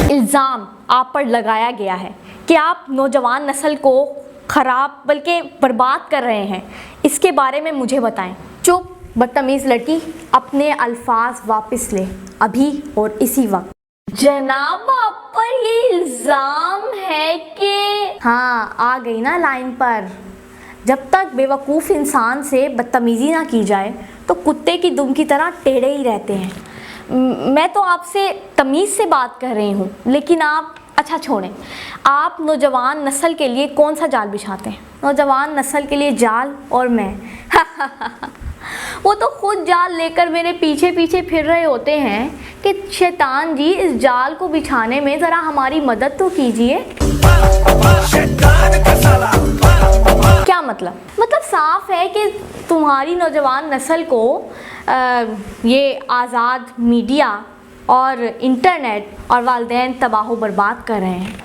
इल्ज़ाम आप पर लगाया गया है कि आप नौजवान नस्ल को ख़राब बल्कि बर्बाद कर रहे हैं, इसके बारे में मुझे बताएं। चुप बदतमीज़ लड़की, अपने अल्फाज वापस ले अभी और इसी वक्त। जनाब आप पर ये इल्ज़ाम है कि हाँ, आ गई ना लाइन पर। जब तक बेवकूफ़ इंसान से बदतमीज़ी ना की जाए तो कुत्ते की दुम की तरह टेढ़े ही रहते हैं। मैं तो आपसे तमीज़ से बात कर रही हूँ, लेकिन आप अच्छा छोड़ें। आप नौजवान नस्ल के लिए कौन सा जाल बिछाते हैं? नौजवान नस्ल के लिए जाल और मैं वो तो खुद जाल लेकर मेरे पीछे पीछे फिर रहे होते हैं कि शैतान जी इस जाल को बिछाने में ज़रा हमारी मदद तो कीजिए। क्या मतलब साफ है कि तुम्हारी नौजवान नस्ल को ये आज़ाद मीडिया और इंटरनेट और वालिदैन तबाह बर्बाद कर रहे हैं।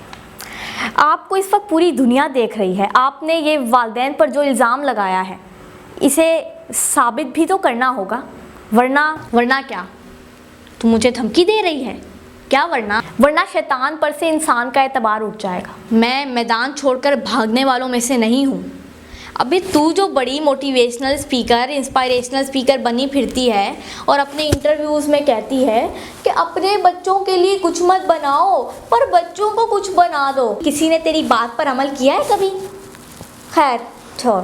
आपको इस वक्त पूरी दुनिया देख रही है। आपने ये वालिदैन पर जो इल्ज़ाम लगाया है इसे साबित भी तो करना होगा, वरना क्या तुम मुझे धमकी दे रही है क्या? वरना शैतान पर से इंसान का एतबार उठ जाएगा। मैं मैदान छोड़कर भागने वालों में से नहीं हूँ। अबे तू जो बड़ी मोटिवेशनल स्पीकर, इंस्पायरेशनल स्पीकर बनी फिरती है और अपने इंटरव्यूज़ में कहती है कि अपने बच्चों के लिए कुछ मत बनाओ पर बच्चों को कुछ बना दो, किसी ने तेरी बात पर अमल किया है कभी? खैर छोड़।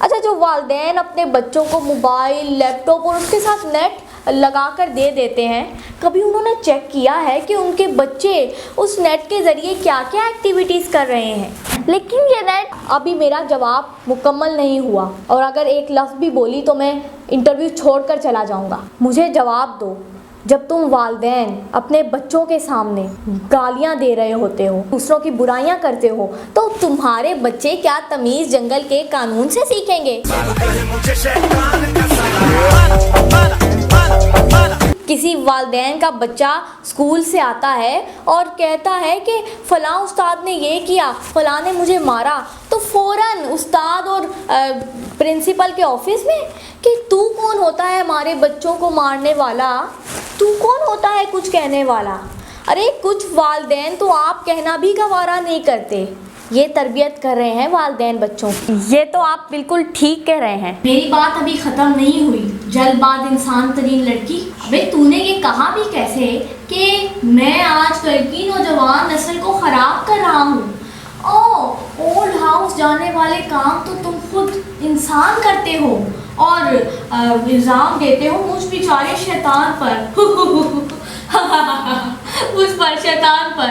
अच्छा, जो वालिदैन अपने बच्चों को मोबाइल, लैपटॉप और उसके साथ नेट लगा कर दे देते हैं, कभी उन्होंने चेक किया है कि उनके बच्चे उस नेट के ज़रिए क्या क्या एक्टिविटीज़ कर रहे हैं? लेकिन ये नेट अभी मेरा जवाब मुकम्मल नहीं हुआ और अगर एक लफ्ज़ भी बोली तो मैं इंटरव्यू छोड़कर चला जाऊंगा। मुझे जवाब दो, जब तुम वालिदैन अपने बच्चों के सामने गालियां दे रहे होते हो, दूसरों की बुराइयां करते हो, तो तुम्हारे बच्चे क्या तमीज़ जंगल के कानून से सीखेंगे? किसी वालिदैन का बच्चा स्कूल से आता है और कहता है कि फ़लाँ उस्ताद ने ये किया, फ़लाँ ने मुझे मारा, तो फ़ौरन उस्ताद और प्रिंसिपल के ऑफिस में कि तू कौन होता है हमारे बच्चों को मारने वाला, तू कौन होता है कुछ कहने वाला? अरे कुछ वालिदैन तो आप कहना भी गवारा नहीं करते, ये तरबियत कर रहे हैं वालिदैन बच्चों की। ये तो आप बिल्कुल ठीक कह रहे हैं। मेरी बात अभी ख़त्म नहीं हुई, जल्दबाज़ इंसान तरीन लड़की। अबे तूने ये कहा भी कैसे कि मैं आजकल की नौजवान नस्ल को ख़राब कर रहा हूँ? ओल्ड हाउस जाने वाले काम तो तुम खुद इंसान करते हो और इल्ज़ाम देते हो मुझ बेचारे शैतान पर उस पर शैतान पर।